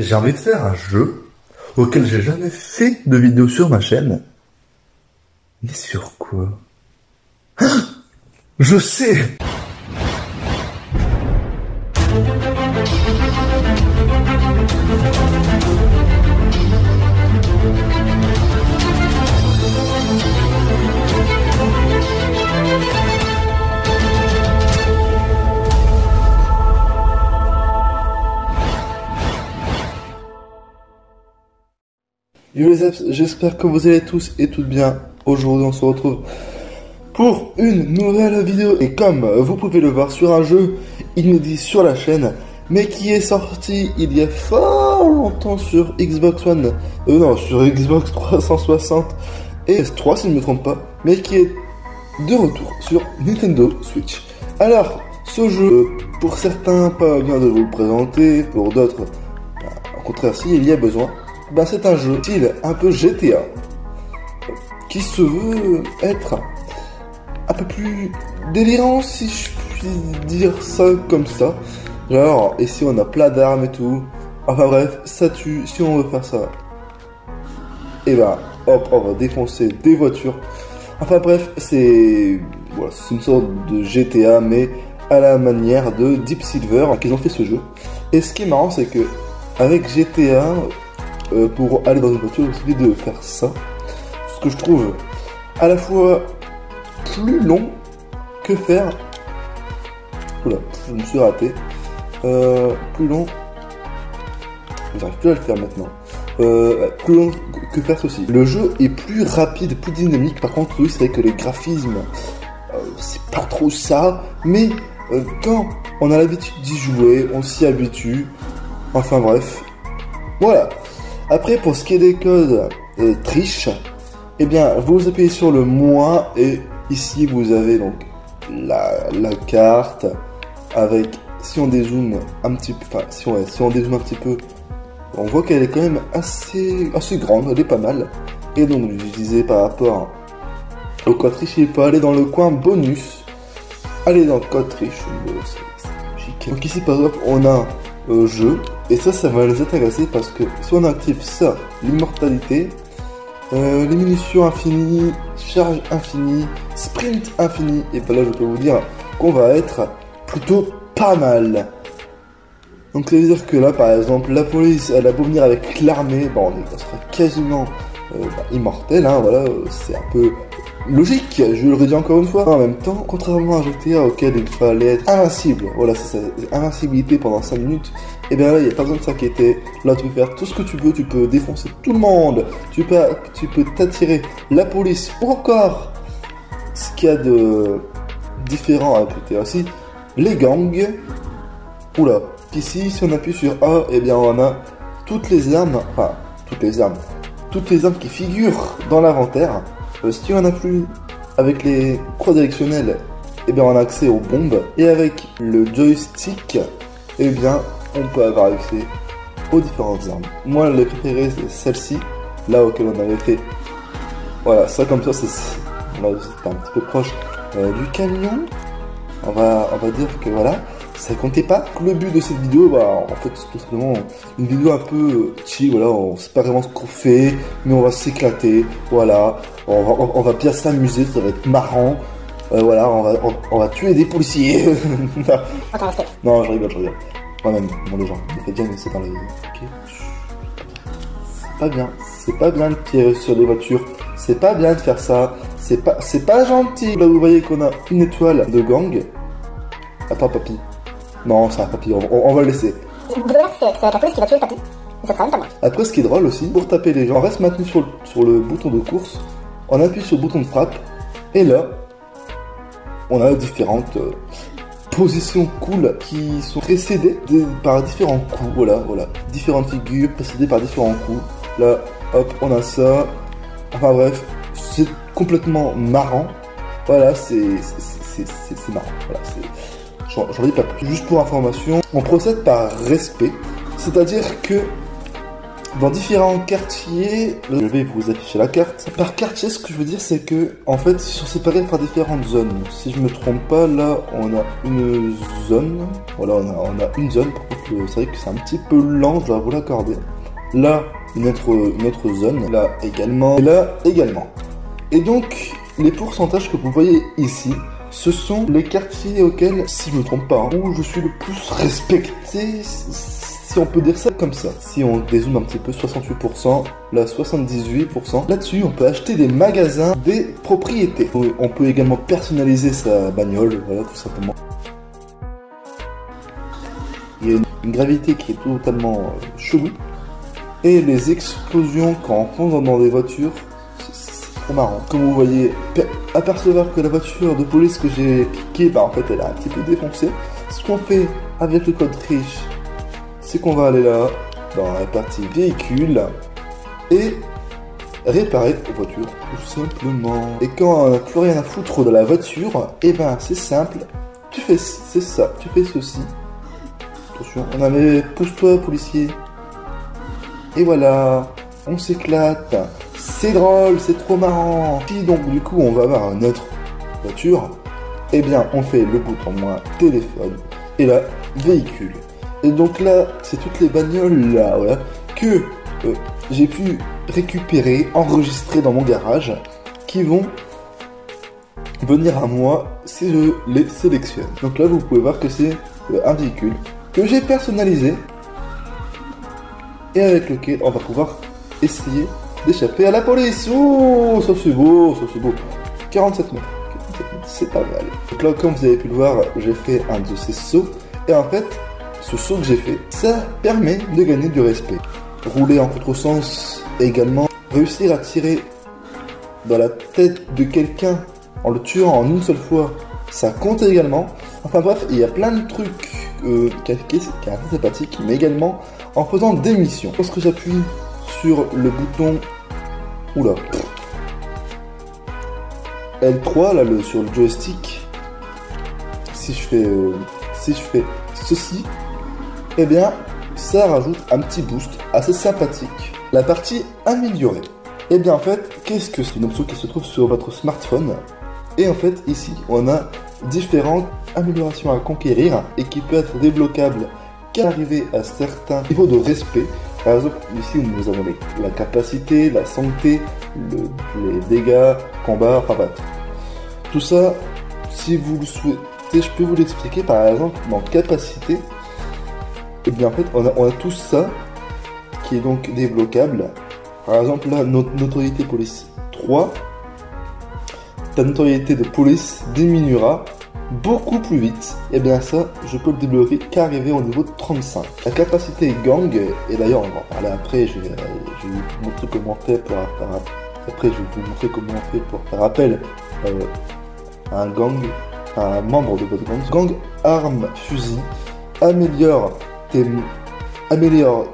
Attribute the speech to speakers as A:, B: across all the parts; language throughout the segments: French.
A: J'ai envie de faire un jeu auquel j'ai jamais fait de vidéo sur ma chaîne. Mais sur quoi? Je sais! Yo les apps, j'espère que vous allez tous et toutes bien. Aujourd'hui on se retrouve pour une nouvelle vidéo. Et comme vous pouvez le voir sur un jeu inédit sur la chaîne, mais qui est sorti il y a fort longtemps sur Xbox One, non, sur Xbox 360 et S3 si je ne me trompe pas, mais qui est de retour sur Nintendo Switch. Alors, ce jeu, pour certains, pas bien de vous le présenter, pour d'autres, au contraire, s'il y a besoin, c'est un jeu style un peu GTA, qui se veut être un peu plus délirant, si je puis dire ça comme ça. Genre, ici on a plein d'armes et tout. Enfin bref, ça tue. Si on veut faire ça, et hop, on va défoncer des voitures. Enfin bref, c'est une sorte de GTA, mais à la manière de Deep Silver qu'ils ont fait ce jeu. Et ce qui est marrant, c'est que avec GTA, pour aller dans une voiture, il suffit de faire ça. Ce que je trouve à la fois plus long que faire. Oula, je me suis raté. Plus long. J'arrive plus à le faire maintenant. Plus long que faire ceci. Le jeu est plus rapide, plus dynamique. Par contre, oui, c'est vrai que les graphismes, c'est pas trop ça. Mais quand on a l'habitude d'y jouer, on s'y habitue. Enfin bref. Voilà. Après, pour ce qui est des codes triche, eh bien, vous appuyez sur le moins et ici vous avez donc la carte avec, si on dézoome un petit peu, enfin si on dézoome un petit peu, on voit qu'elle est quand même assez grande, elle est pas mal. Et donc, je disais par rapport au code triche, il faut aller dans le coin bonus, aller dans le code triche, c'est logique. Donc ici par exemple, on a jeu, et ça va nous intéresser parce que si on active ça, l'immortalité, les munitions infinies, charge infinie, sprint infini, et ben là je peux vous dire qu'on va être plutôt pas mal. Donc ça veut dire que là par exemple la police elle a beau venir avec l'armée, on sera quasiment immortel, hein, voilà, c'est un peu logique, je le redis encore une fois. En même temps, contrairement à GTA auquel il fallait être invincible, voilà c'est ça, invincibilité pendant 5 minutes, et bien là il n'y a pas besoin de s'inquiéter. Là tu peux faire tout ce que tu veux, tu peux défoncer tout le monde, tu peux t'attirer la police, ou encore ce qu'il y a de différent avec GTA aussi, les gangs. Oula, ici si on appuie sur A, et bien on a toutes les armes, toutes les armes qui figurent dans l'inventaire. Si on a plus avec les croix directionnelles, et bien on a accès aux bombes, et avec le joystick, et bien on peut avoir accès aux différentes armes. Moi les préférées c'est celle-ci, là auquel on avait fait, voilà, ça comme ça, c'était un petit peu proche du camion. On va dire que voilà, ça comptait pas. Le but de cette vidéo, en fait, c'est tout simplement une vidéo un peu chill, voilà, on sait pas vraiment ce qu'on fait, mais on va s'éclater, voilà, on va bien s'amuser, ça va être marrant, voilà, on va tuer des policiers. Non, je rigole. Moi-même, les gens, ne faites jamais ça dans la vie, ok? C'est pas bien de tirer sur des voitures, c'est pas bien de faire ça, c'est pas gentil. Là, vous voyez qu'on a une étoile de gang. Attends, papy. Non, c'est un papy, on va le laisser.
B: C'est la police qui va tuer le papy. Ça sera même pas moi.
A: Après, ce qui est drôle aussi, pour taper les gens, on reste maintenu sur le bouton de course, on appuie sur le bouton de frappe, et là, on a différentes positions cool qui sont précédées par différents coups. Voilà, différentes figures précédées par différents coups. Là, hop, on a ça. Enfin bref, c'est complètement marrant. Voilà, c'est marrant. Voilà, j'en dis pas plus. Juste pour information, on procède par respect, c'est-à-dire que dans différents quartiers. Je vais vous afficher la carte. Par quartier, ce que je veux dire, c'est que en fait, ils sont séparés par différentes zones. Si je me trompe pas, là, on a une zone. Voilà, on a une zone. Par contre, c'est vrai que c'est un petit peu lent, je dois vous l'accorder. Là, une autre zone. Là également. Et là également. Et donc, les pourcentages que vous voyez ici, ce sont les quartiers auxquels, si je me trompe pas, où je suis le plus respecté, si on peut dire ça comme ça. Si on dézoome un petit peu, 68%, là 78%. Là-dessus, on peut acheter des magasins, des propriétés. On peut également personnaliser sa bagnole, voilà, tout simplement. Il y a une gravité qui est totalement chelou. Et les explosions quand on fonce dans des voitures, c'est trop marrant. Comme vous voyez, apercevoir que la voiture de police que j'ai piquée, bah en fait elle a un petit peu défoncé. Ce qu'on fait avec le code riche, c'est qu'on va aller là, dans la partie véhicule, et réparer la voiture, tout simplement. Et quand on n'a plus rien à foutre de la voiture, et ben c'est simple, tu fais c'est ça, tu fais ceci. Attention, on avait pousse-toi policier. Et voilà, on s'éclate, c'est drôle, c'est trop marrant. Si donc du coup on va avoir une autre voiture, eh bien on fait le bouton moins téléphone, et là, véhicule. Et donc là, c'est toutes les bagnoles là, voilà, que j'ai pu récupérer, enregistrer dans mon garage, qui vont venir à moi si je les sélectionne. Donc là, vous pouvez voir que c'est un véhicule que j'ai personnalisé, et avec lequel on va pouvoir essayer d'échapper à la police. Oh, ça c'est beau, ça c'est beau. 47 mètres, c'est pas mal. Donc là, comme vous avez pu le voir, j'ai fait un de ces sauts. Et en fait, ce saut que j'ai fait, ça permet de gagner du respect. Rouler en contresens également. Réussir à tirer dans la tête de quelqu'un en le tuant en une seule fois, ça compte également. Enfin bref, il y a plein de trucs qui est assez sympathique, mais également en faisant des missions. Lorsque j'appuie sur le bouton, oula, L3 là, sur le joystick, si je fais ceci, eh bien ça rajoute un petit boost assez sympathique. La partie améliorée, eh bien en fait, qu'est-ce que c'est? Une option qui se trouve sur votre smartphone. Et en fait, ici, on a différentes améliorations à conquérir et qui peut être débloquable qu'à arriver à certains niveaux de respect. Par exemple, ici, nous avons la capacité, la santé, les dégâts, combat, enfin bref. Tout ça, si vous le souhaitez, je peux vous l'expliquer. Par exemple, dans capacité, et bien en fait, on a tout ça qui est donc débloquable. Par exemple, là, notre notoriété police 3. Ta notoriété de police diminuera beaucoup plus vite. Et bien ça, je peux le débloquer qu'arriver au niveau de 35. La capacité gang, et d'ailleurs on va en parler après, je vais vous montrer comment on fait pour faire après je vais vous montrer comment on fait pour faire appel à un gang, à un membre de votre gang. Gang, arme, fusil, améliore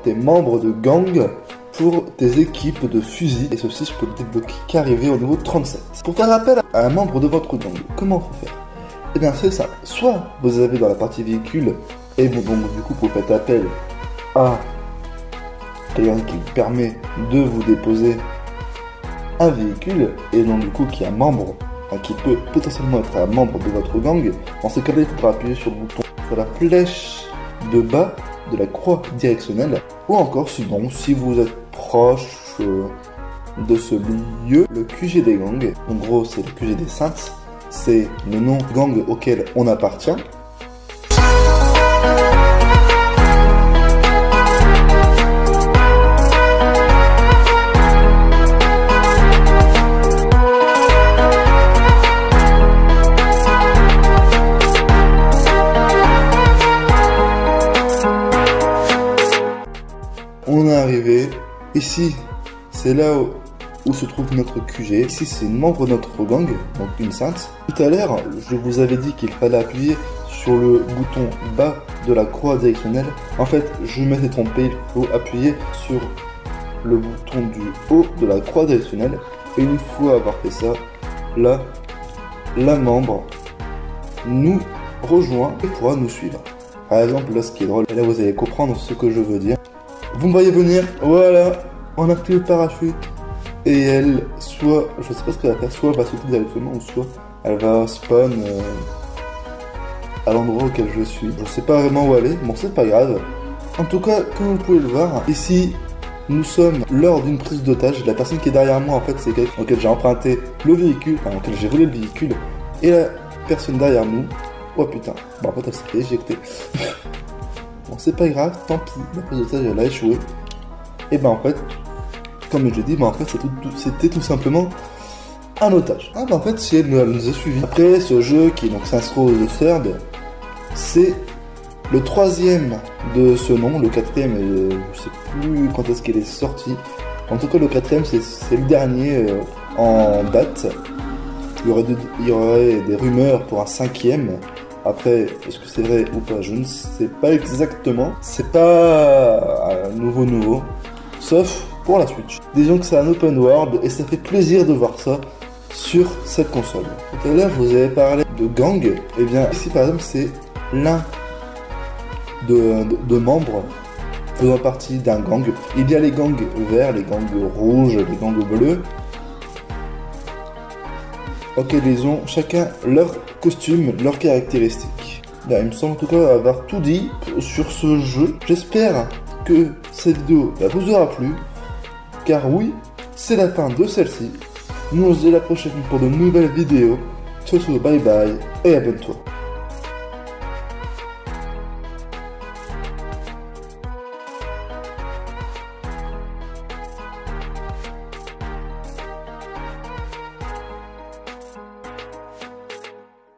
A: tes membres de gang pour tes équipes de fusils, et ceci je peux le débloquer qu'arriver au niveau 37. Pour faire appel à un membre de votre gang, comment faut faire? Eh bien c'est ça, soit vous avez dans la partie véhicule, et bon, donc du coup vous faites appel à quelqu'un qui vous permet de vous déposer un véhicule, et donc du coup qui est un membre, qui peut potentiellement être un membre de votre gang. Dans ce cas-là, il faudra appuyer sur le bouton, sur la flèche de bas de la croix directionnelle, ou encore sinon, si vous êtes proche de ce lieu, le QG des gangs, en gros c'est le QG des Saintes, c'est le nom gang auquel on appartient. On est arrivé, ici c'est là où se trouve notre QG, ici c'est une membre de notre gang, donc une sainte. Tout à l'heure, je vous avais dit qu'il fallait appuyer sur le bouton bas de la croix directionnelle. En fait, je m'étais trompé, il faut appuyer sur le bouton du haut de la croix directionnelle. Et une fois avoir fait ça, là, la membre nous rejoint et pourra nous suivre. Par exemple, là ce qui est drôle, et là vous allez comprendre ce que je veux dire. vous me voyez venir, voilà, on active le parachute. Et elle, soit, je sais pas ce qu'elle va faire, soit elle va sauter directement, ou soit elle va spawn à l'endroit auquel je suis. Je sais pas vraiment où aller, bon c'est pas grave. En tout cas, comme vous pouvez le voir, ici, nous sommes lors d'une prise d'otage. La personne qui est derrière moi, en fait, c'est quelqu'un auquel j'ai emprunté le véhicule, enfin, auquel j'ai volé le véhicule. Et la personne derrière nous, oh putain, bon en fait elle s'est fait éjecter. Bon c'est pas grave, tant pis, la prise d'otage elle a échoué. Et ben en fait, comme je dis, ben en fait c'était tout simplement un otage. Ah ben en fait si elle nous a suivis. Après ce jeu qui est donc Saints Row the Third, c'est le troisième de ce nom, le quatrième, je sais plus quand est-ce qu'il est sorti. En tout cas le quatrième c'est le dernier en date. Il y aurait des rumeurs pour un cinquième. Après, est-ce que c'est vrai ou pas? Je ne sais pas exactement. C'est pas nouveau. Sauf pour la Switch. Disons que c'est un open world et ça fait plaisir de voir ça sur cette console. Tout à l'heure, je vous avais parlé de gang. Et bien, ici par exemple, c'est l'un de membres faisant partie d'un gang. Il y a les gangs verts, les gangs rouges, les gangs bleus. Ok, ils ont chacun leur costume, leurs caractéristiques. Là, il me semble en tout cas avoir tout dit sur ce jeu. J'espère que cette vidéo vous aura plu. Car oui, c'est la fin de celle-ci. Nous on se dit à la prochaine pour de nouvelles vidéos. Ciao, bye bye et abonne-toi.